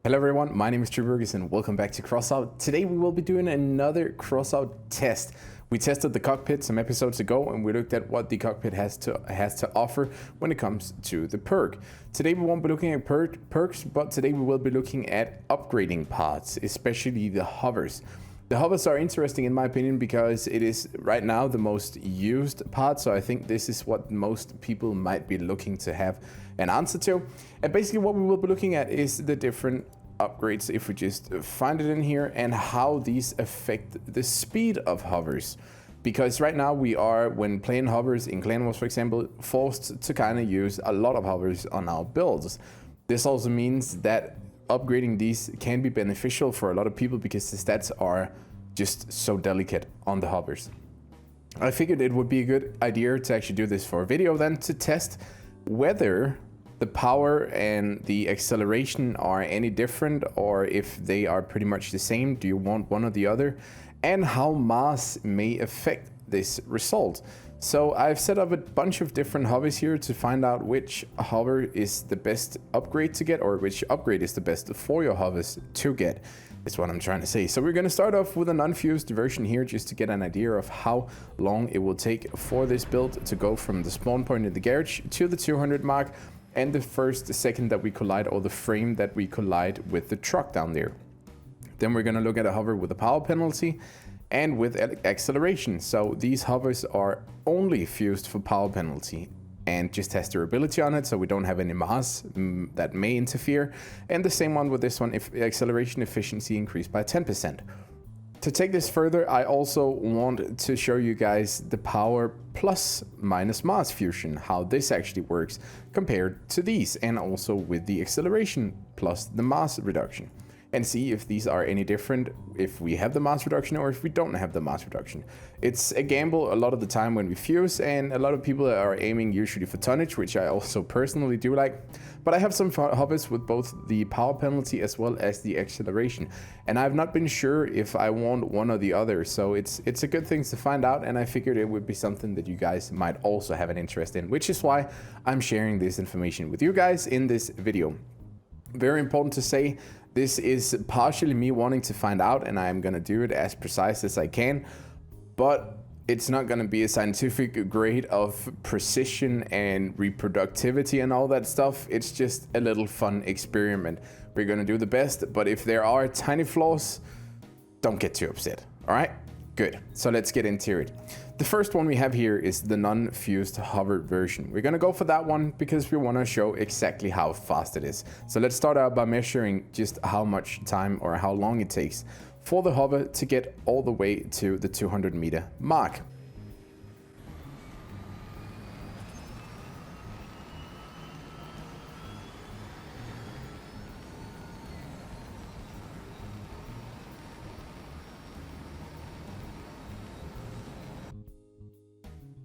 Hello everyone, my name is Triburgis and welcome back to Crossout. Today we will be doing another Crossout test. We tested the cockpit some episodes ago and we looked at what the cockpit has to offer when it comes to the perk. Today we won't be looking at perks, but today we will be looking at upgrading pods, especially the hovers. The hovers are interesting in my opinion because it is right now the most used pod, so I think this is what most people might be looking to have an answer to. And basically what we will be looking at is the different upgrades, if we just find it in here, and how these affect the speed of hovers. Because right now we are, when playing hovers in Clan Wars for example, forced to kind of use a lot of hovers on our builds. This also means that upgrading these can be beneficial for a lot of people because the stats are just so delicate on the hovers. I figured it would be a good idea to actually do this for a video then, to test whether the power and the acceleration are any different or if they are pretty much the same. Do you want one or the other? And how mass may affect this result. So I've set up a bunch of different hovers here to find out which hover is the best upgrade to get, or which upgrade is the best for your hovers to get, is what I'm trying to say. So we're going to start off with an unfused version here just to get an idea of how long it will take for this build to go from the spawn point in the garage to the 200 mark and the first second that we collide, or the frame that we collide with the truck down there. Then we're going to look at a hover with a power penalty and with acceleration. So these hovers are only fused for power penalty and just test durability on it, so we don't have any mass that may interfere. And the same one with this one, if acceleration efficiency increased by 10%. To take this further, I also want to show you guys the power plus minus mass fusion, how this actually works compared to these, and also with the acceleration plus the mass reduction, and see if these are any different if we have the mass reduction or if we don't have the mass reduction. It's a gamble a lot of the time when we fuse, and a lot of people are aiming usually for tonnage, which I also personally do like. But I have some hovers with both the power penalty as well as the acceleration, and I've not been sure if I want one or the other. So it's a good thing to find out, and I figured it would be something that you guys might also have an interest in, which is why I'm sharing this information with you guys in this video. Very important to say, this is partially me wanting to find out, and I'm gonna do it as precise as I can, but it's not gonna be a scientific grade of precision and reproductivity and all that stuff. It's just a little fun experiment. We're gonna do the best, but if there are tiny flaws, don't get too upset, all right? Good, so let's get into it. The first one we have here is the non-fused hover version. We're gonna go for that one because we wanna show exactly how fast it is. So let's start out by measuring just how much time or how long it takes for the hover to get all the way to the 200 meter mark.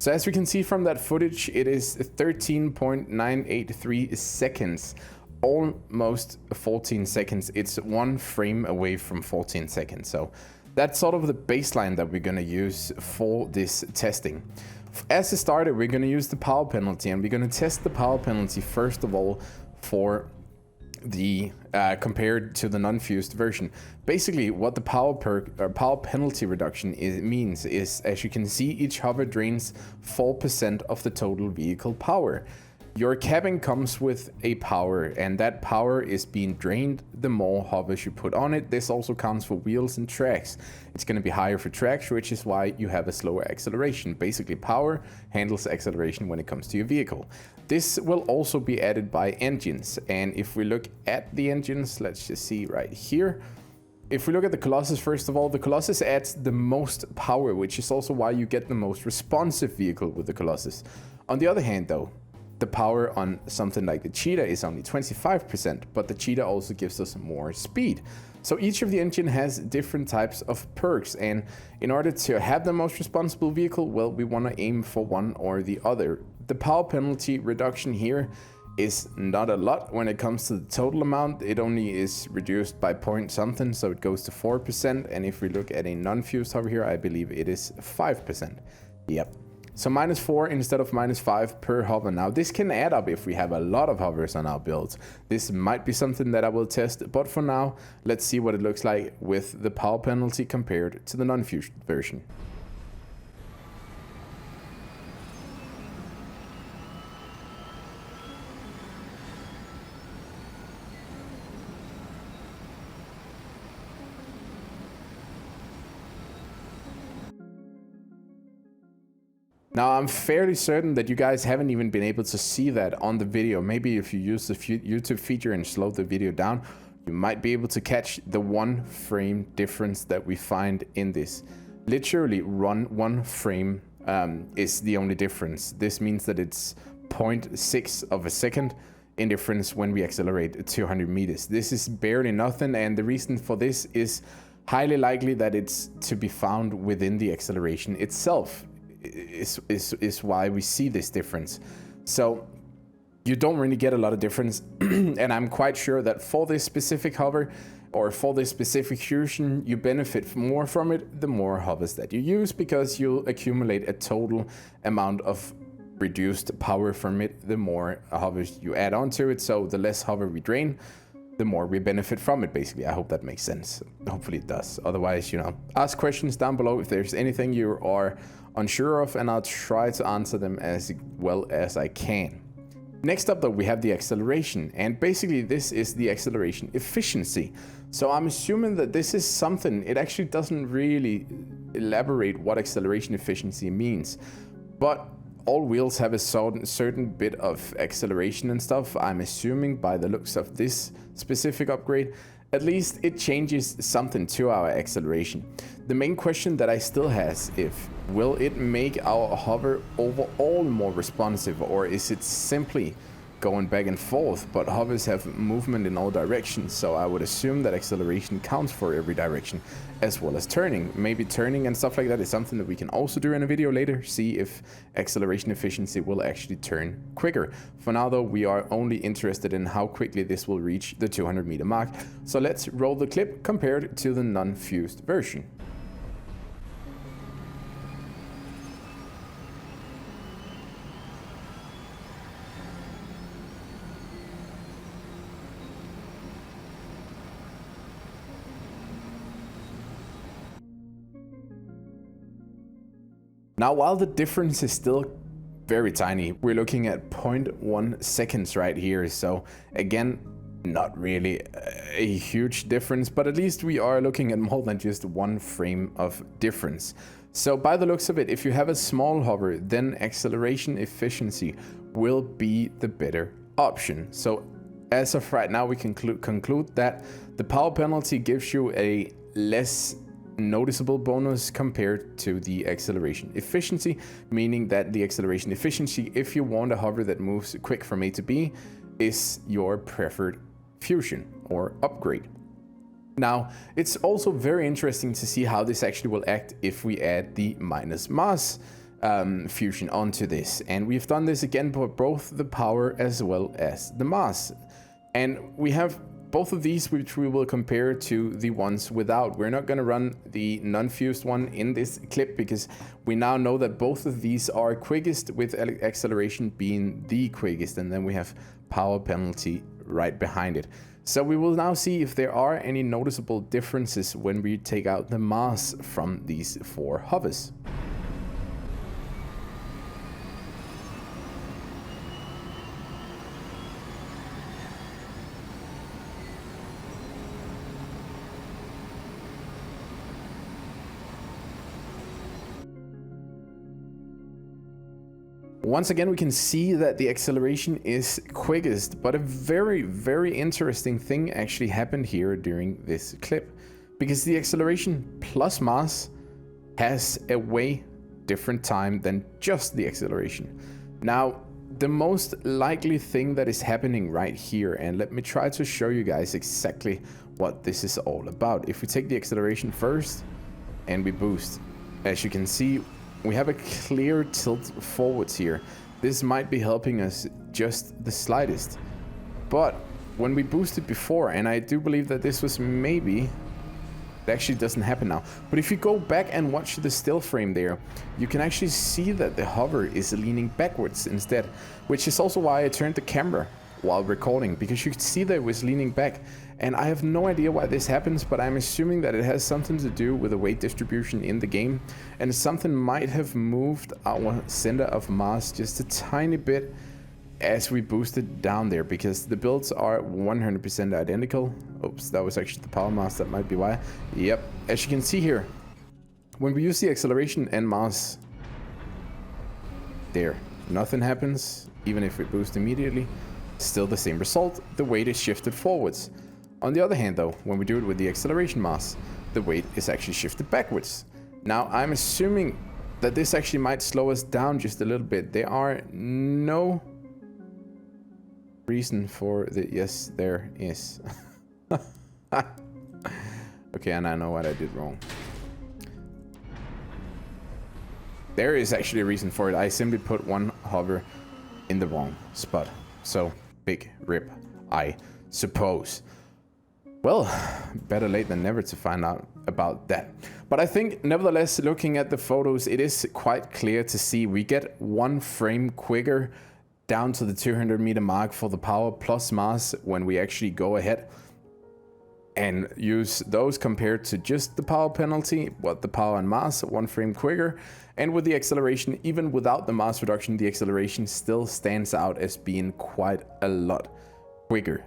So as we can see from that footage, it is 13.983 seconds, almost 14 seconds. It's one frame away from 14 seconds. So that's sort of the baseline that we're going to use for this testing. As a starter, we're going to use the power penalty, and we're going to test the power penalty first of all for the compared to the non-fused version. Basically what the power penalty reduction means is, as you can see, each hover drains 4% of the total vehicle power. Your cabin comes with a power, and that power is being drained the more hovers you put on it. This also counts for wheels and tracks. It's going to be higher for tracks, which is why you have a slower acceleration. Basically, power handles acceleration when it comes to your vehicle. This will also be added by engines, and if we look at the engines, let's just see right here. If we look at the Colossus, first of all, the Colossus adds the most power, which is also why you get the most responsive vehicle with the Colossus. On the other hand though, the power on something like the Cheetah is only 25%, but the Cheetah also gives us more speed. So each of the engine has different types of perks, and in order to have the most responsible vehicle, well, we want to aim for one or the other. The power penalty reduction here is not a lot when it comes to the total amount. It only is reduced by point something, so it goes to 4%, and if we look at a non-fused hover here, I believe it is 5%. Yep. So -4 instead of -5 per hover. Now this can add up if we have a lot of hovers on our builds. This might be something that I will test, but for now, let's see what it looks like with the power penalty compared to the non-fused version. Now, I'm fairly certain that you guys haven't even been able to see that on the video. Maybe if you use the YouTube feature and slow the video down, you might be able to catch the 1 frame difference that we find in this. Literally, one frame is the only difference. This means that it's 0.6 of a second in difference when we accelerate 200 meters. This is barely nothing, and the reason for this is highly likely that it's to be found within the acceleration itself. Is why we see this difference. So you don't really get a lot of difference and I'm quite sure that for this specific hover or for this specific fusion, you benefit more from it the more hovers that you use, because you'll accumulate a total amount of reduced power from it the more hovers you add onto it. So the less hover we drain, the more we benefit from it, basically. I hope that makes sense. Hopefully it does. Otherwise, you know, ask questions down below if there's anything you are unsure of, and I'll try to answer them as well as I can. Next up though, we have the acceleration, and basically this is the acceleration efficiency. So I'm assuming that this is something, it actually doesn't really elaborate what acceleration efficiency means, but all wheels have a certain bit of acceleration and stuff. I'm assuming by the looks of this specific upgrade, at least it changes something to our acceleration. The main question that I still has if will it make our hover overall more responsive, or is it simply going back and forth, but hovers have movement in all directions, so I would assume that acceleration counts for every direction as well as turning. Maybe turning and stuff like that is something that we can also do in a video later, see if acceleration efficiency will actually turn quicker. For now though, we are only interested in how quickly this will reach the 200 meter mark, so let's roll the clip compared to the non-fused version. Now, while the difference is still very tiny, we're looking at 0.1 seconds right here. So again, not really a huge difference, but at least we are looking at more than just 1 frame of difference. So by the looks of it, if you have a small hover, then acceleration efficiency will be the better option. So as of right now, we can conclude that the power penalty gives you a less noticeable bonus compared to the acceleration efficiency, meaning that the acceleration efficiency, if you want a hover that moves quick from A to B, is your preferred fusion or upgrade. Now, it's also very interesting to see how this actually will act if we add the minus mass fusion onto this, and we've done this again for both the power as well as the mass, and we have both of these which we will compare to the ones without. We're not going to run the non-fused one in this clip because we now know that both of these are quickest, with acceleration being the quickest, and then we have power penalty right behind it. So we will now see if there are any noticeable differences when we take out the mass from these 4 hovers. Once again, we can see that the acceleration is quickest, but a very, very interesting thing actually happened here during this clip, because the acceleration plus mass has a way different time than just the acceleration. Now, the most likely thing that is happening right here, and let me try to show you guys exactly what this is all about. If we take the acceleration first and we boost, as you can see, we have a clear tilt forwards here. This might be helping us just the slightest. But when we boosted before, and I do believe that this was maybe It actually doesn't happen now. But if you go back and watch the still frame there, you can actually see that the hover is leaning backwards instead, which is also why I turned the camera while recording, because you could see that it was leaning back. And I have no idea why this happens, but I'm assuming that it has something to do with the weight distribution in the game, and something might have moved our center of mass just a tiny bit as we boosted down there, because the builds are 100% identical. Oops, that was actually the power mass, that might be why. Yep, as you can see here, when we use the acceleration and mass, there, nothing happens. Even if we boost immediately, still the same result, the weight is shifted forwards. On the other hand though, when we do it with the acceleration mass, the weight is actually shifted backwards. Now I'm assuming that this actually might slow us down just a little bit. There are no reason for the... Yes, there is. Okay, and I know what I did wrong. There is actually a reason for it. I simply put one hover in the wrong spot. So, big rip, I suppose. Well, better late than never to find out about that. But I think, nevertheless, looking at the photos, it is quite clear to see we get one frame quicker down to the 200 meter mark for the power plus mass when we actually go ahead and use those compared to just the power penalty, the power and mass, one frame quicker. And with the acceleration, even without the mass reduction, the acceleration still stands out as being quite a lot quicker.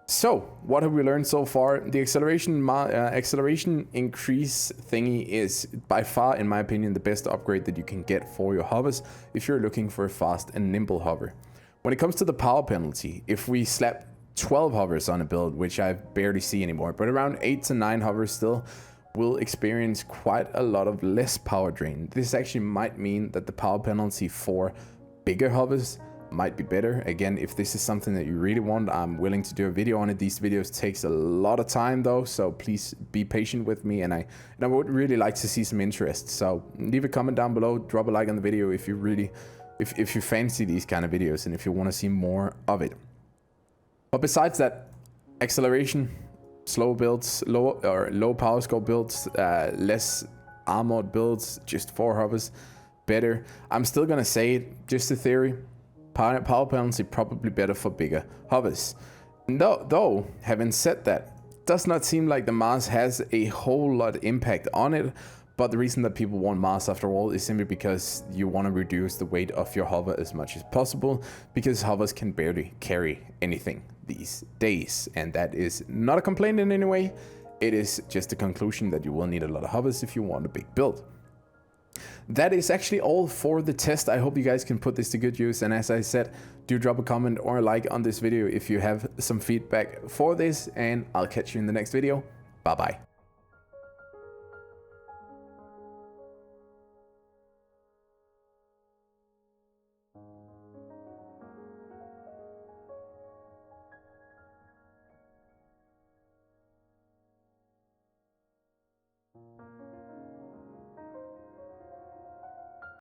So, what have we learned so far? The acceleration increase thingy is by far, in my opinion, the best upgrade that you can get for your hovers if you're looking for a fast and nimble hover. When it comes to the power penalty, if we slap 12 hovers on a build, which I barely see anymore, but around 8 to 9 hovers still will experience quite a lot of less power drain. This actually might mean that the power penalty for bigger hovers might be better. Again, if this is something that you really want, I'm willing to do a video on it. These videos takes a lot of time though, so please be patient with me, and I would really like to see some interest. So leave a comment down below, drop a like on the video if you really if you fancy these kind of videos and if you want to see more of it. But besides that, acceleration, slow builds, low power score builds, less armored builds, just 4 hovers, better. I'm still gonna say it, just a theory. Power penalty probably better for bigger hovers. Though, having said that, does not seem like the mass has a whole lot impact on it. But the reason that people want mass after all is simply because you want to reduce the weight of your hover as much as possible, because hovers can barely carry anything these days. And that is not a complaint in any way. It is just a conclusion that you will need a lot of hovers if you want a big build. That is actually all for the test. I hope you guys can put this to good use, and as I said, do drop a comment or a like on this video if you have some feedback for this, and I'll catch you in the next video. Bye bye.